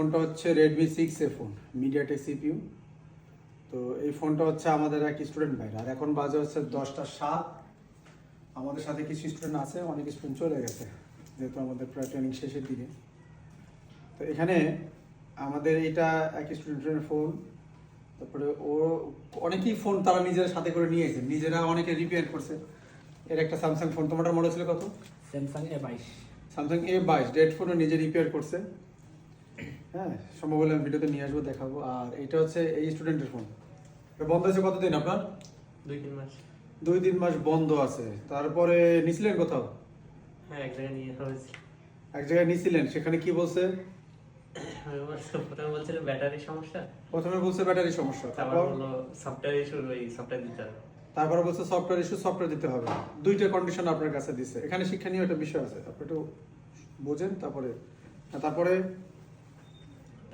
ফোনটা হচ্ছে Redmi 6A phone, MediaTek CPU. তো এই ফোনটা হচ্ছে আমাদের এক স্টুডেন্ট ভাইরা, আর এখন বাজে হচ্ছে 10টা 7। আমাদের সাথে কিছু স্টুডেন্ট আছে, অনেক স্টুডেন্ট চলে গেছে যেহেতু আমাদের প্রায় ট্রেনিং শেষের দিকে। তো এখানে আমাদের এটা এক স্টুডেন্টের ফোন, তারপরে ও অনেকেই ফোন তারা নিজের সাথে করে নিয়ে এসেছে, নিজেরা অনেকে রিপেয়ার করছে। এর একটা স্যামসাং ফোন, তোমার মডেল ছিল কত? Samsung A22। Samsung A22 dead ফোনও নিজে রিপেয়ার করছে। হ্যাঁ, সম্ভব হলে আমি ভিডিওতে নিয়ে আসবো, দেখাবো। আর এটা হচ্ছে এই স্টুডেন্টের ফোন। বন্ধ আছে কতদিন আপনার? 2-3 মাস। 2-3 মাস বন্ধ আছে। তারপরে নিছিলেন কোথাও? হ্যাঁ, এক জায়গায় নিয়ে হয়েছে। এক জায়গায় নিছিলেন, সেখানে কি বলছে? প্রথমে বলছিল ব্যাটারির সমস্যা, প্রথমে বলছে ব্যাটারি সমস্যা, তারপর তারপর বললো সফটওয়্যার ইস্যু, ওই সফটওয়্যার দিতে হবে। তারপরে বলছে সফটওয়্যার ইস্যু, সফটওয়্যার দিতে হবে। দুইটা কন্ডিশন আপনার কাছে দিচ্ছে। এখানে শিক্ষণীয় একটা বিষয় আছে, আপনি একটু বোঝেন। তারপরে তারপরে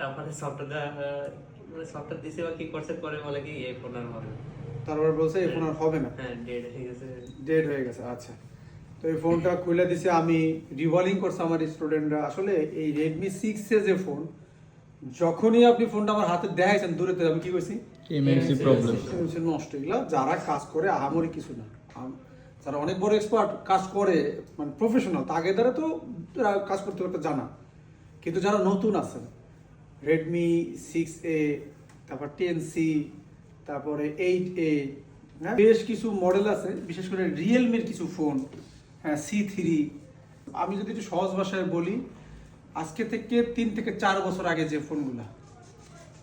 তারপরে সফটওয়্যার দিছে বা কি করছে, পরে বলে কি এই ফোন আর হবে না। তারপরে বলছে এই ফোন আর হবে না, হ্যাঁ, ডেড হয়ে গেছে। ডেড হয়ে গেছে। আচ্ছা, তো এই ফোনটা খুলে দিছে, আমি রিভলিং করছে আমার স্টুডেন্টরা। আসলে এই রেডমি 6A যে ফোন, যখনই আপনি ফোনটা আমার হাতে দেখাইছেন দূরেতে, আমি কি কইছি? MMC problem. এমএমসি নষ্ট। এগুলা যারা কাজ করে আহামরি কিছু না, যারা অনেক বড় এক্সপার্ট কাজ করে, মানে প্রফেশনাল, তাদের দ্বারা তো কাজ করতে করতে জানা। কিন্তু যারা নতুন আছেন, রেডমি 6A, তারপর 10C, তারপরে 8A, হ্যাঁ, বেশ কিছু মডেল আছে, বিশেষ করে রিয়েলমির কিছু ফোন, হ্যাঁ, C3। আমি যদি একটু সহজ ভাষায় বলি, আজকে থেকে 3 থেকে 4 বছর আগে যে ফোনগুলা,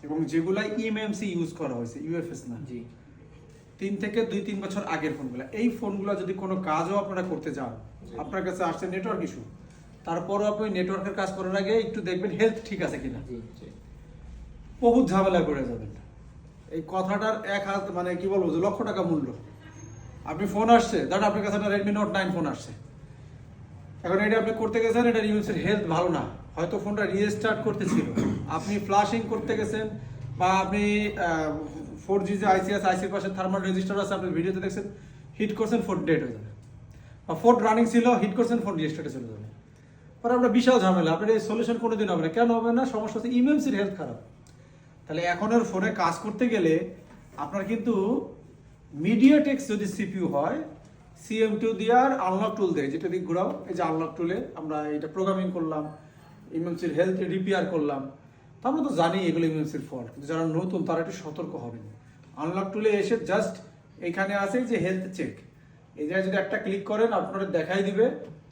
এবং যেগুলা ইএমএমসি ইউজ করা হয়েছে, ইউএফএস না, জি। 3 থেকে 2-3 বছর আগের ফোনগুলা, এই ফোনগুলা যদি কোনো কাজও আপনারা করতে যান, আপনার কাছে আসছে নেটওয়ার্ক ইস্যু, তারপরও আপনি নেটওয়ার্কের কাজ করার আগে একটু দেখবেন হেলথ ঠিক আছে কিনা। বহুত ঝামেলায় পড়ে যাবেন। এই কথাটার এক হাত, মানে কি বলবো, যে লক্ষ টাকা মূল্য। আপনি ফোন আসছে, ধরেন আপনার কাছে একটা রেডমি নোট 9 ফোন আসছে, এখন এটা আপনি করতে গেছেন, এটা ইউজের হেলথ ভালো না, হয়তো ফোনটা রিস্টার্ট করতে ছিল, আপনি ফ্লাশিং করতে গেছেন, বা আপনি 4G যে আইসি আছে, আইসির পাশে থার্মাল রেজিস্টার আছে, আপনি ভিডিওতে দেখছেন, হিট করছেন, ফোন ডেড হয়ে যাবে। বা ফোন রানিং ছিল, হিট করছেন, ফোন রিস্টার্টে চলে যাবে। পরে আমরা বিশাল ঝামেলা, আপনার এই সলিউশন কোনোদিন হবে না। কেন হবে না? সমস্যা হচ্ছে ইএমএমসির হেলথ খারাপ। তাহলে এখনের ফোনে কাজ করতে গেলে আপনার কিন্তু মিডিয়াটেক যদি সিপিইউ হয়, CM2 দিয়ে আর আনলক টুল দেয়, যেটা দিয়ে ঘোরাও, এই যে আনলক টুলে আমরা এটা প্রোগ্রামিং করলাম, ইএমএমসির হেলথ রিপেয়ার করলাম। তো আমরা তো জানি এগুলো ইএমএমসির ফল্ট, কিন্তু যারা নতুন তারা একটু সতর্ক হবেন। আনলক টুলে এসে জাস্ট এখানে আছে যে হেলথ চেক, এই জায়গায় যদি একটা ক্লিক করেন, আপনারা দেখাই দিবে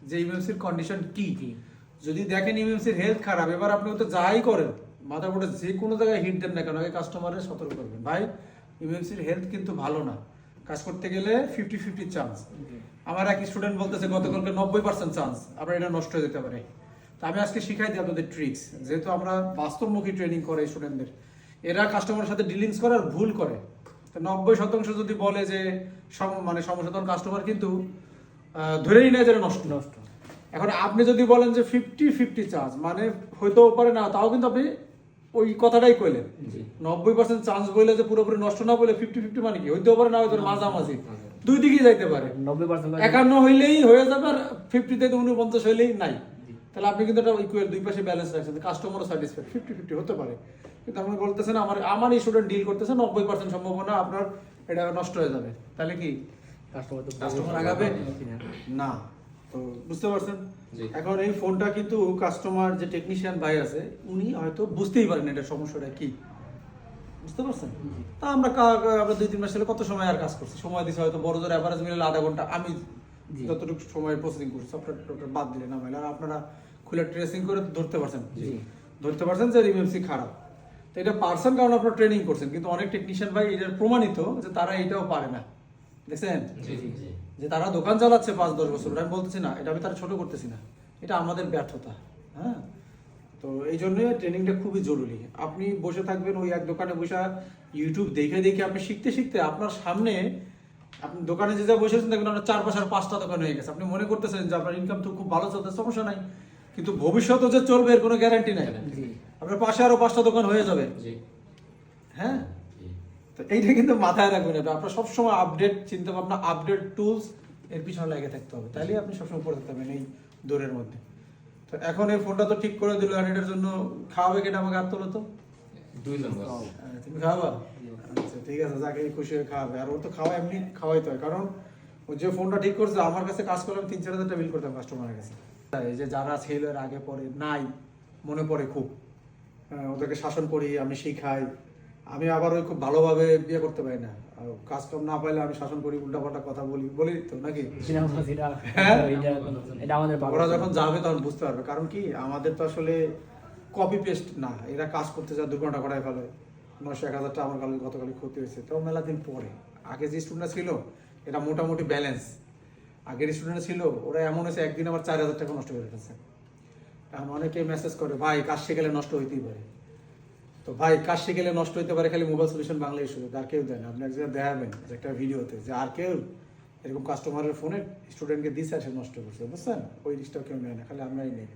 যে ইএমএমসির কন্ডিশন কি কি। যদি দেখেন ইএমএমসির হেলথ খারাপ, এবার আপনি তো যাই করেন, মাদারবোর্ডে যে কোনো জায়গায় হিট দেন না কেন, আগে কাস্টমারের সতর্ক করবেন, ভাই ইএমএমসির হেলথ কিন্তু ভালো না, কাজ করতে গেলে 50-50 চান্স। আমার এক স্টুডেন্ট বলতেছে গতকালকে 90% চান্স আপনার এটা নষ্ট হয়ে যেতে পারে। তো আমি আজকে শিখাই দিই আপনাদের ট্রিক্স, যেহেতু আমরা বাস্তবমুখী ট্রেনিং করে স্টুডেন্টদের, এরা কাস্টমারের সাথে ডিলিংস করে আর ভুল করে। তো 90% যদি বলে যে মানে সমস্যা, তখন কাস্টমার কিন্তু ধরেই নেয় যে নষ্ট নষ্ট। এখন আপনি যদি বলেন যে 50-50 চান্স, মানে হইতেও পারে না, তাও কিন্তু আপনি ওই কথাটাই কইলেন। 90% চান্স বলে যে পুরোপুরি নষ্ট না বলে 50-50 মানে কি, হইতেও পারে না, হয়তো মাঝামাঝি, দুই দিকেই যাইতে পারে। 51 হইলেই হয়ে যাবে, আর 50 থেকে 49 হইলেই নাই। তাহলে আপনি কিন্তু একটা ইকুয়াল, দুই পাশে ব্যালেন্স রাখছেন, কাস্টমারও স্যাটিসফাইড। 50-50 হতে পারে, কিন্তু আপনি বলতেছেন আমার স্টুডেন্ট ডিল করতেছে 90% সম্ভাবনা আপনার এটা নষ্ট হয়ে যাবে, তাহলে কি কাস্টমার আগাবে না? তো বুঝতে পারছেন। এখন এই ফোনটা কিন্তু কাস্টমার যে টেকনিশিয়ান ভাই আছে, উনি হয়তো বুঝতেই পারেন এটা সমস্যাটা কি, বুঝতে পারছেন। তা আমরা 2-3 মাস হলে কত সময় আর কাজ করছি, সময় দিচ্ছে হয়তো বড় জোর অ্যাভারেজ মিলে আধা ঘন্টা, আমি যতটুকু সময় প্রসেসিং করছি, সফটওয়্যার বাদ দিলে না ভাই। আর আপনারা খুলে ট্রেসিং করে ধরতে পারছেন যে ইএমএমসি খারাপ। তো এটা পারছেন কারণ আপনারা ট্রেনিং করছেন, কিন্তু অনেক টেকনিশিয়ান ভাই এটা প্রমাণিত যে তারা এটাও পারে না। দেখছেন যে তারা দোকান চালাচ্ছে 5-10 বছর, আমি বলতেছি না, এটা আমি তারা ছোট করতেছি না, এটা আমাদের ব্যর্থতা। হ্যাঁ, তো এই জন্য ট্রেনিংটা খুবই জরুরি। আপনি বসে থাকবেন ওই এক দোকানে বসে, ইউটিউব দেখে দেখে আপনি শিখতে শিখতে আপনার সামনে, আপনি দোকানে যে যা বসেছেন দেখবেন আপনার 4-5-5টা দোকান হয়ে গেছে। আপনি মনে করতেছেন যে আপনার ইনকাম তো খুব ভালো চলতে, সমস্যা নাই, কিন্তু ভবিষ্যতে যে চলবে এর কোনো গ্যারান্টি নাই। আপনার পাশে আরো 5টা দোকান হয়ে যাবে। হ্যাঁ, তো এইটা কিন্তু মাথায় রাখবেন। আপনার সবসময় আপডেট চিন্তা ভাবনা, আপডেট টুলস এর পিছনে লেগে থাকতে হবে, তাহলে আপনি সবসময় পড়ে থাকতে পারবেন এই দৌড়ের মধ্যে। তো তো এখন এই ফোনটা তো ঠিক করে দিল, আর এটার জন্য খাওয়াবে কেটে আমাকে হাত তোলো তো। 2 জন বস। তুমি খাওয়াবা? আচ্ছা ঠিক আছে, যাকে খুশি হয়ে খাওয়াবে। আর ও তো খাওয়া এমনি খাওয়াইতে হয়, কারণ ও যে ফোনটা ঠিক করছে আমার কাছে কাজ করলাম 3-4 হাজার টাকা বিল করতাম কাস্টমারের কাছে। এই যে যারা ছিল এর আগে পরে নাই, মনে পড়ে খুব, ওদেরকে শাসন করি, আমি শিখাই। আমি আবার ওই খুব ভালোভাবে বিয়ে করতে পারি না, আর কাজ কাম না পাইলে আমি শাসন করি, উল্টাপাল্টা কথা বলি তো নাকি। হ্যাঁ? ওরা যখন যাবে তখন বুঝতে পারবে, কারণ কি আমাদের তো আসলে কপি পেস্ট না, এরা কাজ করতে যা 2 ঘন্টা করায় ফেলে। 900-1000 টাকা আমার গতকালই ক্ষতি হয়েছে, তো মেলা দিন পরে। আগে যে স্টুডেন্ট ছিল এটা মোটামুটি ব্যালেন্স, আগের স্টুডেন্ট ছিল ওরা এমন হয়েছে একদিন আমার 4000 টাকা নষ্ট করে ফেলছে। এখন অনেকে মেসেজ করে ভাই কাজ শিখলে নষ্ট হইতেই পারে। তো ভাই কাজ শিখলে নষ্ট হইতে পারে খালি মোবাইল সলিউশন বাংলা ইস্যু, আর কেউ দেয় না। আপনি এক জায়গায় দেখাবেন যে একটা ভিডিওতে যে আর কেউ এরকম কাস্টমারের ফোনে স্টুডেন্টকে দিচ্ছে আর সে নষ্ট করছে, বুঝছেন? ওই রিস্কটাও কেউ নেয় না, খালি আমরাই নেই।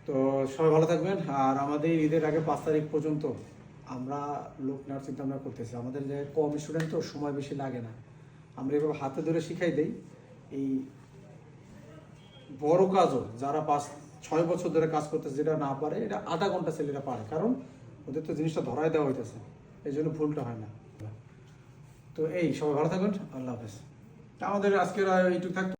তো সবাই ভালো থাকবেন। আর আমাদের ঈদের আগে 5 তারিখ পর্যন্ত আমরা লোক নেওয়ার চিন্তা ভাবনা করতেছি। আমাদের যে কম স্টুডেন্ট তো সময় বেশি লাগে না, আমরা এভাবে হাতে ধরে শিখাই দেই। এই বড় কাজও যারা 5-6 বছর ধরে কাজ করতেছে, যেটা না পারে এটা আধা ঘন্টা ছেলেরা পারে, কারণ ওদের তো জিনিসটা ধরায় দেওয়া হইতেছে, এই জন্য ভুলটা হয় না। তো এই সবাই ভালো থাকবেন, আল্লাহ হাফেজ। আমাদের আজকের এইটুকু থাকতো।